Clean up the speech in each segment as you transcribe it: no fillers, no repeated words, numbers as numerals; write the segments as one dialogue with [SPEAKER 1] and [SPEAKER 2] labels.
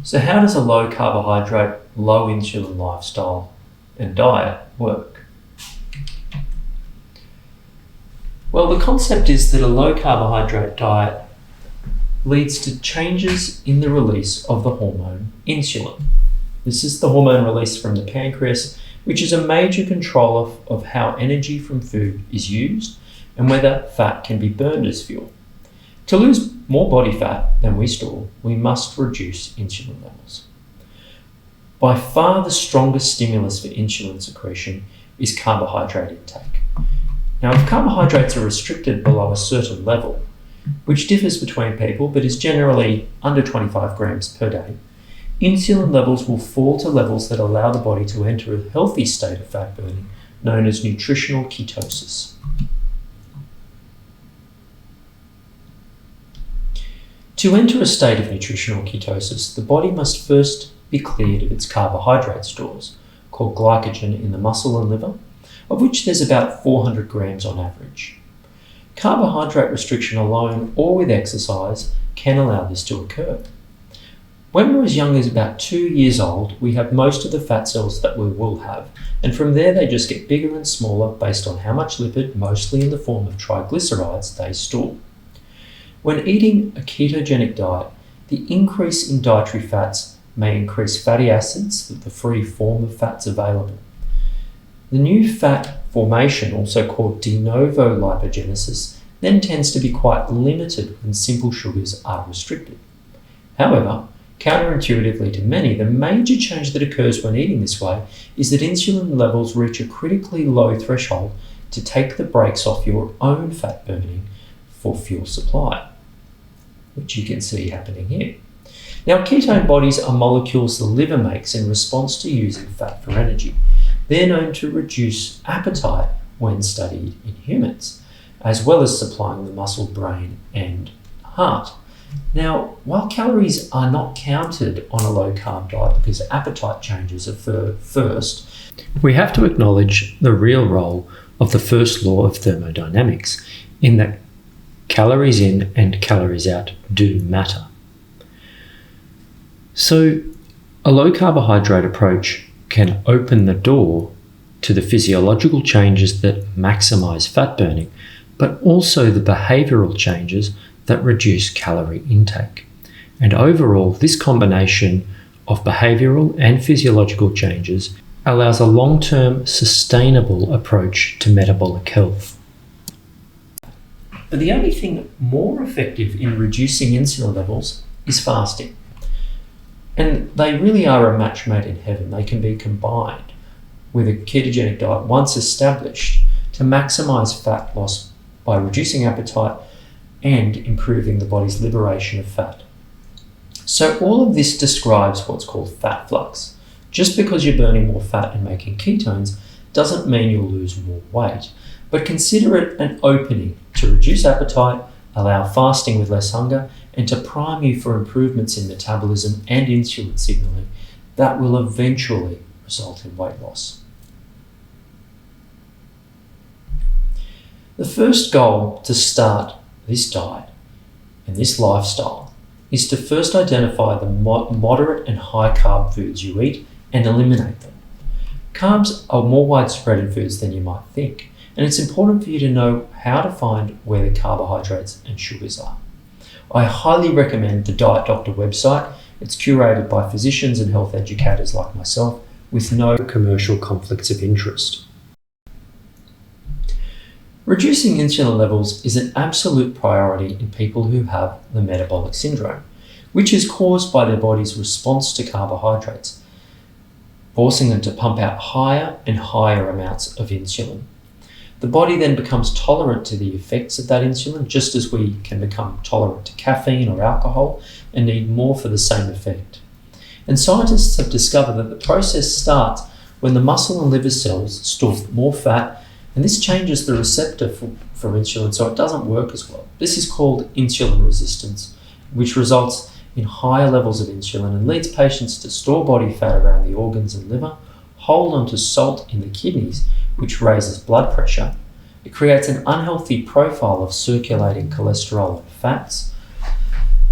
[SPEAKER 1] So how does a low carbohydrate, low insulin lifestyle and diet work? Well, the concept is that a low carbohydrate diet leads to changes in the release of the hormone insulin. This is the hormone released from the pancreas, which is a major controller of how energy from food is used and whether fat can be burned as fuel. To lose more body fat than we store, we must reduce insulin levels. By far the strongest stimulus for insulin secretion is carbohydrate intake. Now, if carbohydrates are restricted below a certain level, which differs between people but is generally under 25 grams per day, insulin levels will fall to levels that allow the body to enter a healthy state of fat burning known as nutritional ketosis. To enter a state of nutritional ketosis, the body must first be cleared of its carbohydrate stores, called glycogen in the muscle and liver, of which there's about 400 grams on average. Carbohydrate restriction alone or with exercise can allow this to occur. When we're as young as about 2 years old, we have most of the fat cells that we will have, and from there they just get bigger and smaller based on how much lipid, mostly in the form of triglycerides, they store. When eating a ketogenic diet, the increase in dietary fats may increase fatty acids, the free form of fats available. The new fat formation, also called de novo lipogenesis, then tends to be quite limited when simple sugars are restricted. However, counterintuitively to many, the major change that occurs when eating this way is that insulin levels reach a critically low threshold to take the brakes off your own fat burning for fuel supply, which you can see happening here. Now, ketone bodies are molecules the liver makes in response to using fat for energy. They're known to reduce appetite when studied in humans, as well as supplying the muscle, brain, and heart. Now, while calories are not counted on a low-carb diet because appetite changes occur first, we have to acknowledge the real role of the first law of thermodynamics, in that calories in and calories out do matter. So, a low-carbohydrate approach can open the door to the physiological changes that maximize fat burning, but also the behavioral changes that reduce calorie intake. And overall, this combination of behavioral and physiological changes allows a long-term sustainable approach to metabolic health. But the only thing more effective in reducing insulin levels is fasting. And they really are a match made in heaven. They can be combined with a ketogenic diet once established to maximize fat loss by reducing appetite and improving the body's liberation of fat. So all of this describes what's called fat flux. Just because you're burning more fat and making ketones doesn't mean you'll lose more weight, but consider it an opening to reduce appetite, allow fasting with less hunger, and to prime you for improvements in metabolism and insulin signaling that will eventually result in weight loss. The first goal to start this diet and this lifestyle is to first identify the moderate and high carb foods you eat and eliminate them. Carbs are more widespread in foods than you might think, and it's important for you to know how to find where the carbohydrates and sugars are. I highly recommend the Diet Doctor website. It's curated by physicians and health educators like myself with no commercial conflicts of interest. Reducing insulin levels is an absolute priority in people who have the metabolic syndrome, which is caused by their body's response to carbohydrates, forcing them to pump out higher and higher amounts of insulin. The body then becomes tolerant to the effects of that insulin, just as we can become tolerant to caffeine or alcohol and need more for the same effect. And scientists have discovered that the process starts when the muscle and liver cells store more fat, and this changes the receptor for insulin, so it doesn't work as well. This is called insulin resistance, which results in higher levels of insulin and leads patients to store body fat around the organs and liver, hold onto salt in the kidneys, which raises blood pressure. It creates an unhealthy profile of circulating cholesterol and fats,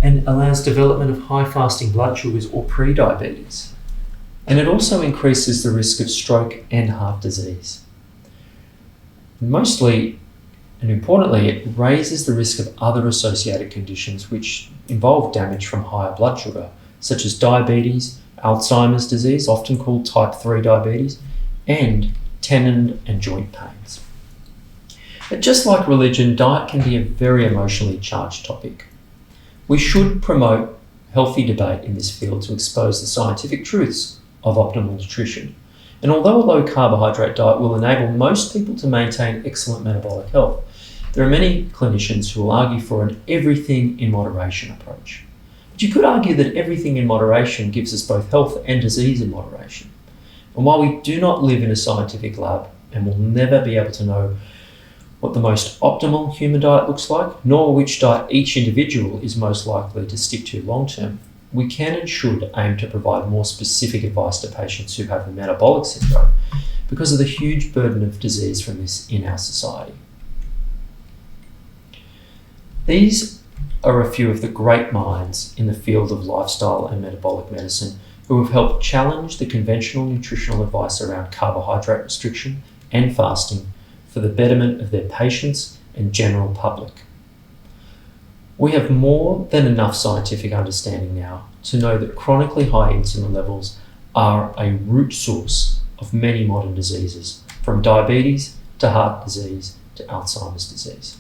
[SPEAKER 1] and allows development of high fasting blood sugars or pre-diabetes. And it also increases the risk of stroke and heart disease. Mostly, and importantly, it raises the risk of other associated conditions which involve damage from higher blood sugar, such as diabetes, Alzheimer's disease, often called type 3 diabetes, and tendon and joint pains. But just like religion, diet can be a very emotionally charged topic. We should promote healthy debate in this field to expose the scientific truths of optimal nutrition. And although a low carbohydrate diet will enable most people to maintain excellent metabolic health, there are many clinicians who will argue for an everything in moderation approach. But you could argue that everything in moderation gives us both health and disease in moderation. And while we do not live in a scientific lab and will never be able to know what the most optimal human diet looks like, nor which diet each individual is most likely to stick to long term, we can and should aim to provide more specific advice to patients who have the metabolic syndrome because of the huge burden of disease from this in our society. These are a few of the great minds in the field of lifestyle and metabolic medicine who have helped challenge the conventional nutritional advice around carbohydrate restriction and fasting for the betterment of their patients and general public. We have more than enough scientific understanding now to know that chronically high insulin levels are a root source of many modern diseases, from diabetes to heart disease to Alzheimer's disease.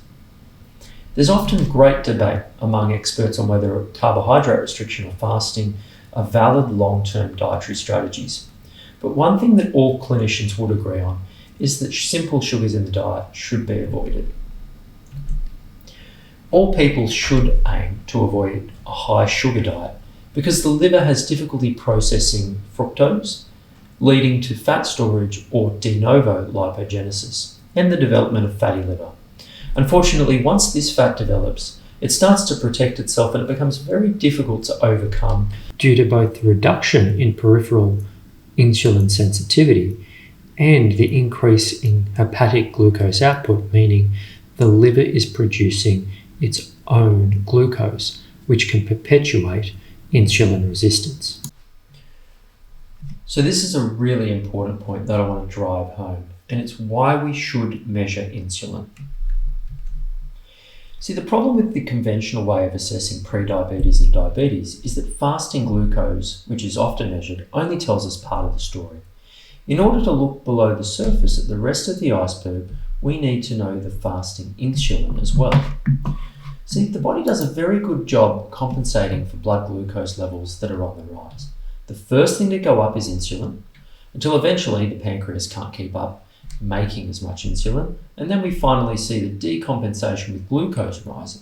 [SPEAKER 1] There's often great debate among experts on whether carbohydrate restriction or fasting are valid long-term dietary strategies. But one thing that all clinicians would agree on is that simple sugars in the diet should be avoided. All people should aim to avoid a high sugar diet because the liver has difficulty processing fructose, leading to fat storage or de novo lipogenesis and the development of fatty liver. Unfortunately, once this fat develops, it starts to protect itself and it becomes very difficult to overcome due to both the reduction in peripheral insulin sensitivity and the increase in hepatic glucose output, meaning the liver is producing its own glucose, which can perpetuate insulin resistance. So this is a really important point that I want to drive home, and it's why we should measure insulin. See, the problem with the conventional way of assessing prediabetes and diabetes is that fasting glucose, which is often measured, only tells us part of the story. In order to look below the surface at the rest of the iceberg, we need to know the fasting insulin as well. See, the body does a very good job compensating for blood glucose levels that are on the rise. The first thing to go up is insulin, until eventually the pancreas can't keep up making as much insulin, and then we finally see the decompensation with glucose rising,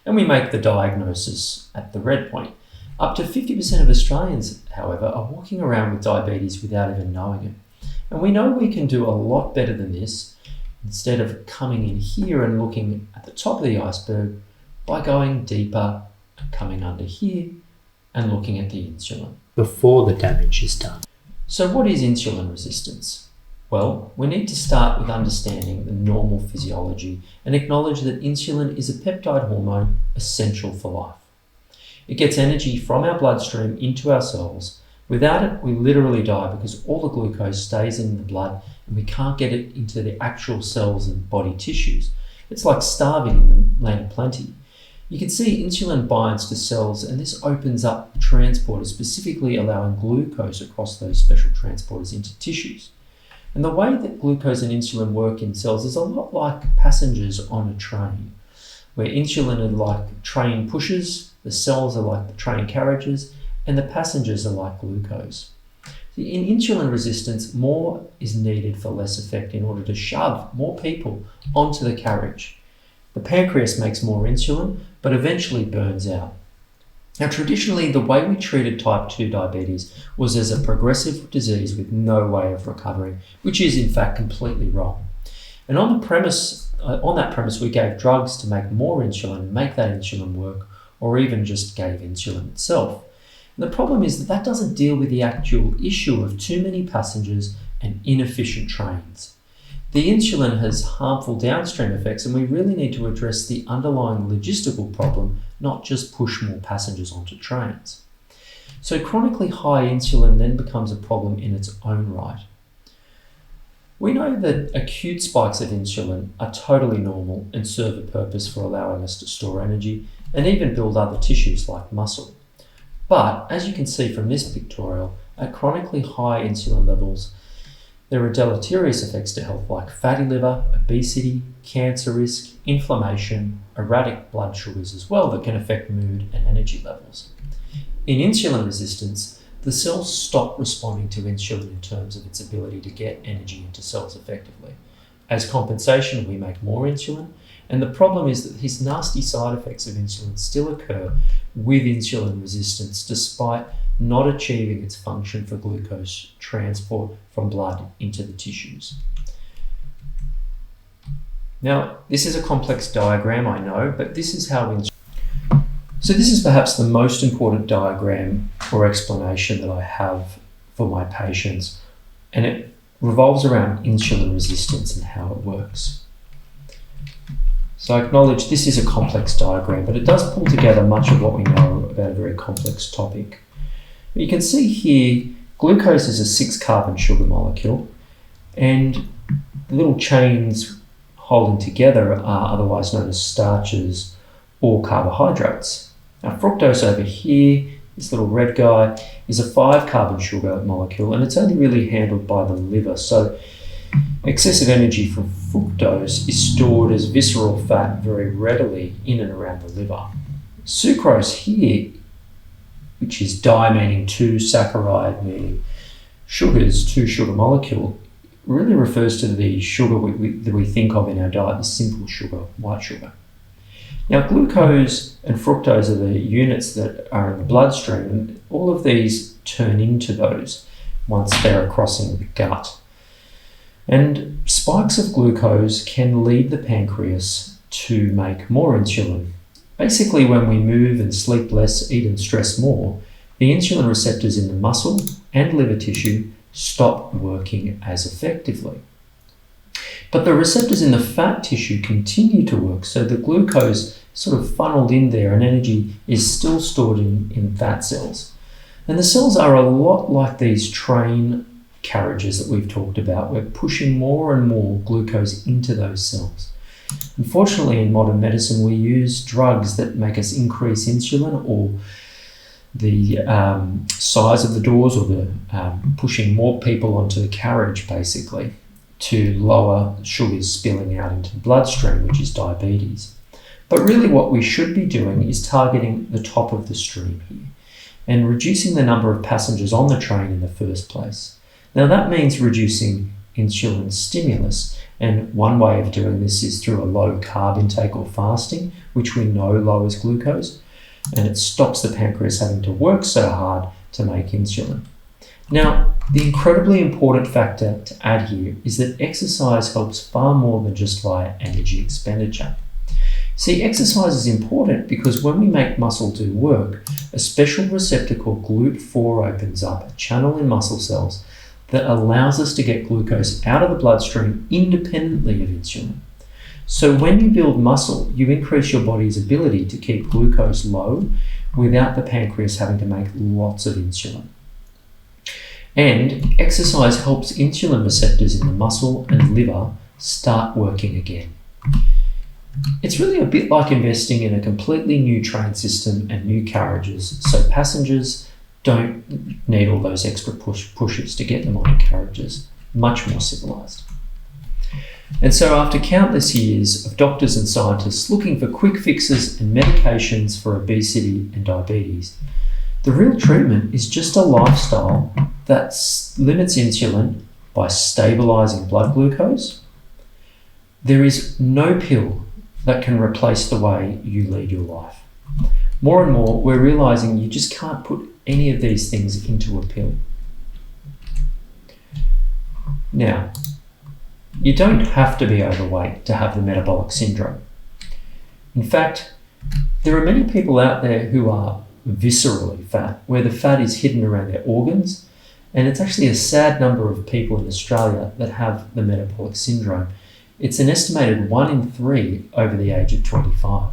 [SPEAKER 1] and we make the diagnosis at the red point. Up to 50% of Australians, however, are walking around with diabetes without even knowing it. And we know we can do a lot better than this, instead of coming in here and looking at the top of the iceberg, by going deeper, coming under here, and looking at the insulin before the damage is done. So what is insulin resistance? Well, we need to start with understanding the normal physiology and acknowledge that insulin is a peptide hormone essential for life. It gets energy from our bloodstream into our cells. Without it, we literally die because all the glucose stays in the blood and we can't get it into the actual cells and body tissues. It's like starving in the land of plenty. You can see insulin binds to cells, and this opens up transporters, specifically allowing glucose across those special transporters into tissues. And the way that glucose and insulin work in cells is a lot like passengers on a train, where insulin are like train pushers, the cells are like the train carriages, and the passengers are like glucose. In insulin resistance, more is needed for less effect in order to shove more people onto the carriage. The pancreas makes more insulin, but eventually burns out. Now, traditionally, the way we treated type 2 diabetes was as a progressive disease with no way of recovering, which is in fact completely wrong. And on that premise, we gave drugs to make more insulin, make that insulin work, or even just gave insulin itself. And the problem is that doesn't deal with the actual issue of too many passengers and inefficient trains. The insulin has harmful downstream effects, and we really need to address the underlying logistical problem, not just push more passengers onto trains. So chronically high insulin then becomes a problem in its own right. We know that acute spikes of insulin are totally normal and serve a purpose for allowing us to store energy and even build other tissues like muscle. But as you can see from this pictorial, at chronically high insulin levels, there are deleterious effects to health like fatty liver, obesity, cancer risk, inflammation, erratic blood sugars as well that can affect mood and energy levels. In insulin resistance, the cells stop responding to insulin in terms of its ability to get energy into cells effectively. As compensation, we make more insulin, and the problem is that these nasty side effects of insulin still occur with insulin resistance despite not achieving its function for glucose transport from blood into the tissues. Now, this is a complex diagram, I know, but this is how insulin. So this is perhaps the most important diagram or explanation that I have for my patients, and it revolves around insulin resistance and how it works. So I acknowledge this is a complex diagram, but it does pull together much of what we know about a very complex topic. But you can see here, glucose is a 6-carbon sugar molecule, and the little chains holding together are otherwise known as starches or carbohydrates. Now fructose over here, this little red guy, is a 5-carbon sugar molecule, and it's only really handled by the liver. So excessive energy from fructose is stored as visceral fat very readily in and around the liver. Sucrose here, which is di meaning 2, saccharide meaning sugars, 2 sugar molecule, really refers to the sugar that we think of in our diet, the simple sugar, white sugar. Now, glucose and fructose are the units that are in the bloodstream, and all of these turn into those once they're crossing the gut. And spikes of glucose can lead the pancreas to make more insulin. Basically, when we move and sleep less, eat and stress more, the insulin receptors in the muscle and liver tissue stop working as effectively. But the receptors in the fat tissue continue to work, so the glucose sort of funneled in there and energy is still stored in fat cells. And the cells are a lot like these train carriages that we've talked about. We're pushing more and more glucose into those cells. Unfortunately, in modern medicine, we use drugs that make us increase insulin, or the size of the doors, or the pushing more people onto the carriage, basically, to lower sugars spilling out into the bloodstream, which is diabetes. But really what we should be doing is targeting the top of the stream here and reducing the number of passengers on the train in the first place. Now that means reducing insulin stimulus, and one way of doing this is through a low carb intake or fasting, which we know lowers glucose, and it stops the pancreas having to work so hard to make insulin. Now, the incredibly important factor to add here is that exercise helps far more than just via energy expenditure. See, exercise is important because when we make muscle do work, a special receptor called GLUT4 opens up, a channel in muscle cells that allows us to get glucose out of the bloodstream independently of insulin. So when you build muscle, you increase your body's ability to keep glucose low without the pancreas having to make lots of insulin. And exercise helps insulin receptors in the muscle and liver start working again. It's really a bit like investing in a completely new train system and new carriages, so passengers don't need all those extra pushes to get them onto carriages. Much more civilized. And so after countless years of doctors and scientists looking for quick fixes and medications for obesity and diabetes, the real treatment is just a lifestyle that limits insulin by stabilizing blood glucose. There is no pill that can replace the way you lead your life. More and more, we're realizing you just can't put any of these things into a pill. Now, you don't have to be overweight to have the metabolic syndrome. In fact, there are many people out there who are viscerally fat, where the fat is hidden around their organs, And it's actually a sad number of people in Australia that have the metabolic syndrome. It's an estimated 1 in 3 over the age of 25.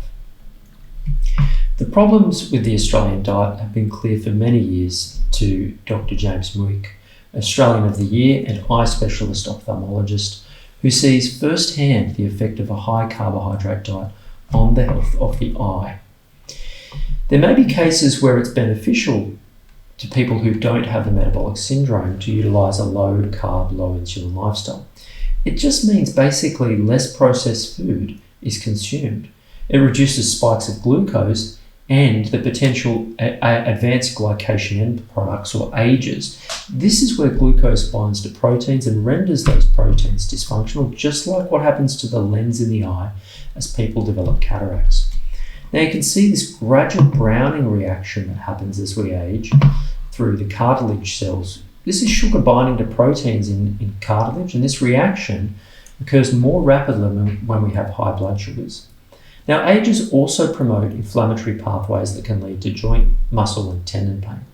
[SPEAKER 1] The problems with the Australian diet have been clear for many years to Dr. James Muick, Australian of the Year and eye specialist ophthalmologist, who sees firsthand the effect of a high carbohydrate diet on the health of the eye. There may be cases where it's beneficial to people who don't have the metabolic syndrome to utilise a low carb, low insulin lifestyle. It just means basically less processed food is consumed. It reduces spikes of glucose and the potential advanced glycation end products or AGEs. This is where glucose binds to proteins and renders those proteins dysfunctional, just like what happens to the lens in the eye as people develop cataracts. Now you can see this gradual browning reaction that happens as we age through the cartilage cells. This is sugar binding to proteins in cartilage, and this reaction occurs more rapidly when we have high blood sugars. Now, AGEs also promote inflammatory pathways that can lead to joint, muscle and tendon pain.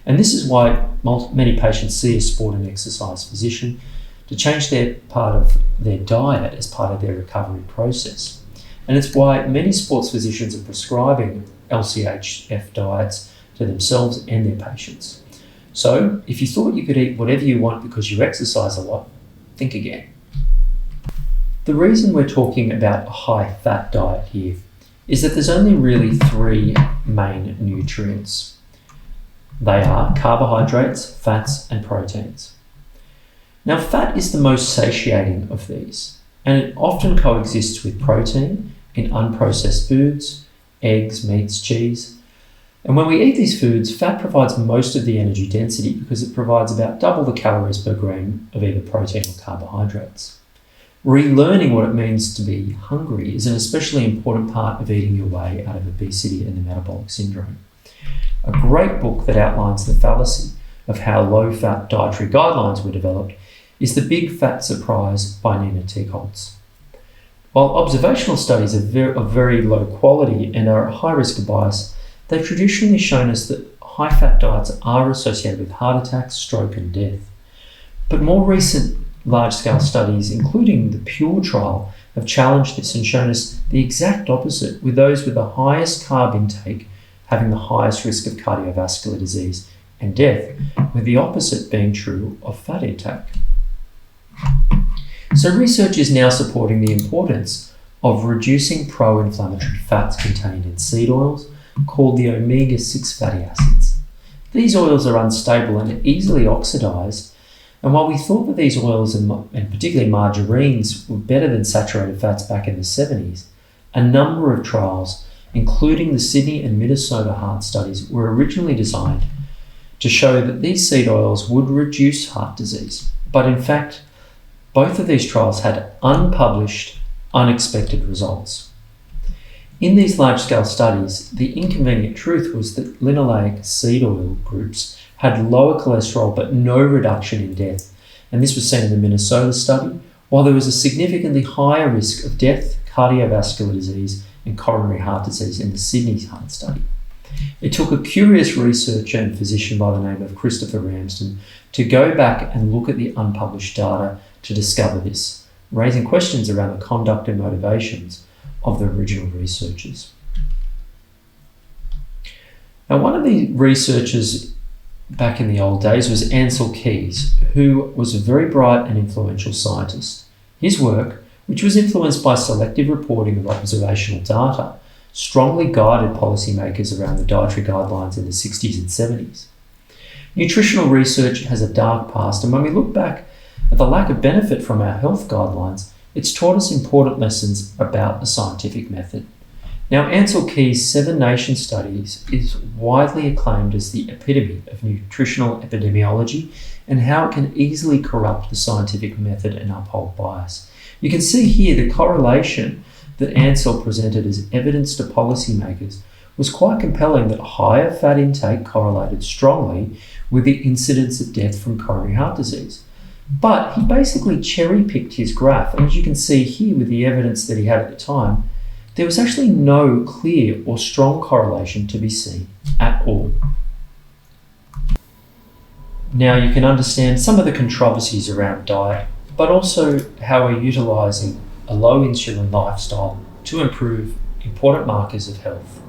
[SPEAKER 1] And this is why many patients see a sport and exercise physician to change their part of their diet as part of their recovery process. And it's why many sports physicians are prescribing LCHF diets to themselves and their patients. So, if you thought you could eat whatever you want because you exercise a lot, think again. The reason we're talking about a high-fat diet here is that there's only really 3 main nutrients. They are carbohydrates, fats, and proteins. Now, fat is the most satiating of these, and it often coexists with protein in unprocessed foods, eggs, meats, cheese. And when we eat these foods, fat provides most of the energy density because it provides about double the calories per gram of either protein or carbohydrates. Relearning what it means to be hungry is an especially important part of eating your way out of obesity and the metabolic syndrome. A great book that outlines the fallacy of how low-fat dietary guidelines were developed is The Big Fat Surprise by Nina Teicholz. While observational studies are of very low quality and are at high risk of bias, they've traditionally shown us that high-fat diets are associated with heart attacks, stroke and death. But more recent large-scale studies, including the PURE trial, have challenged this and shown us the exact opposite, with those with the highest carb intake having the highest risk of cardiovascular disease and death, with the opposite being true of fat intake. So research is now supporting the importance of reducing pro-inflammatory fats contained in seed oils, called the omega-6 fatty acids. These oils are unstable and easily oxidized. And while we thought that these oils, and particularly margarines, were better than saturated fats back in the 70s, a number of trials, including the Sydney and Minnesota heart studies, were originally designed to show that these seed oils would reduce heart disease. But in fact, both of these trials had unpublished, unexpected results. In these large-scale studies, the inconvenient truth was that linoleic seed oil groups had lower cholesterol but no reduction in death, and this was seen in the Minnesota study, while there was a significantly higher risk of death, cardiovascular disease and coronary heart disease in the Sydney heart study. It took a curious researcher and physician by the name of Christopher Ramsden to go back and look at the unpublished data to discover this, raising questions around the conduct and motivations of the original researchers. Now, one of the researchers back in the old days was Ancel Keys, who was a very bright and influential scientist. His work, which was influenced by selective reporting of observational data, strongly guided policymakers around the dietary guidelines in the 60s and 70s. Nutritional research has a dark past, and when we look back at the lack of benefit from our health guidelines, it's taught us important lessons about the scientific method. Now, Ancel Keys' 7-nation studies is widely acclaimed as the epitome of nutritional epidemiology and how it can easily corrupt the scientific method and uphold bias. You can see here the correlation that Ancel presented as evidence to policymakers was quite compelling, that higher fat intake correlated strongly with the incidence of death from coronary heart disease. But he basically cherry-picked his graph, and as you can see here with the evidence that he had at the time, there was actually no clear or strong correlation to be seen at all. Now you can understand some of the controversies around diet, but also how we're utilising a low insulin lifestyle to improve important markers of health.